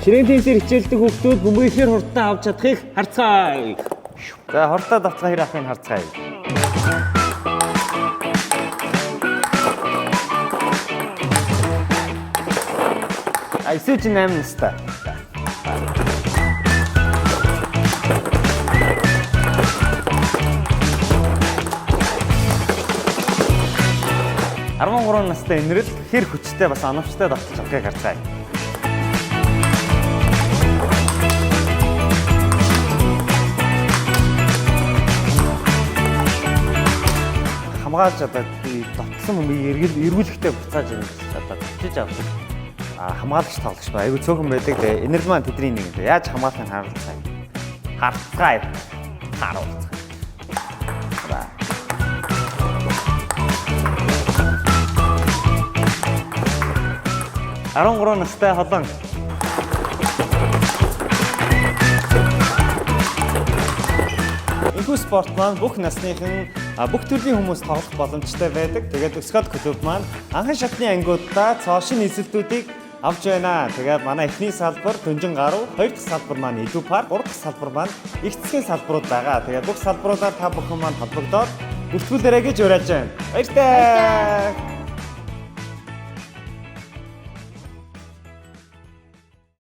Ширээн теннисээр хичээлдэг хүүхдүүд бөмбөгийн хурдтай авч чадахыг харцгаая. За хурдтай давтгаа хэр авахыг харцгаая. Эсвэл 8 настай. Арван настай инрэл хэр хүчтэй бас оновчтой давталж авахыг харцгаая. Хамгаалж одоо давтсан бөмбөгийг эргүүлэхтэй буцааж одоо тавьчих авах. Хамгаалагч тоглогч ба айгүй цөөхөн байдаг. Энерги маань тэдний нэг юм. Яаж хамгаалахыг харуулцгаая. Харцгаая. Харуулцгаая. 13 настай холон. Энэхүү спорт маань бүх насныхан бүх төрлийн хүмүүс тоглох боломжтой байдаг. Тэгээд Scott клуб маань анхан шатны ангиудаа цоошин нийслэлтүүдийг авч байна. Тэгээд манай эхний салбар Дөнжин гаруй, хоёр дахь салбар маань Идэв парк, гурав дахь салбар маань их засгийн салбарууд байгаа. Тэгээд бүх салбаруудаар та бүхэн маань холбогдоод бүртгүүлээрэй гэж уриалж байна. Баяртай.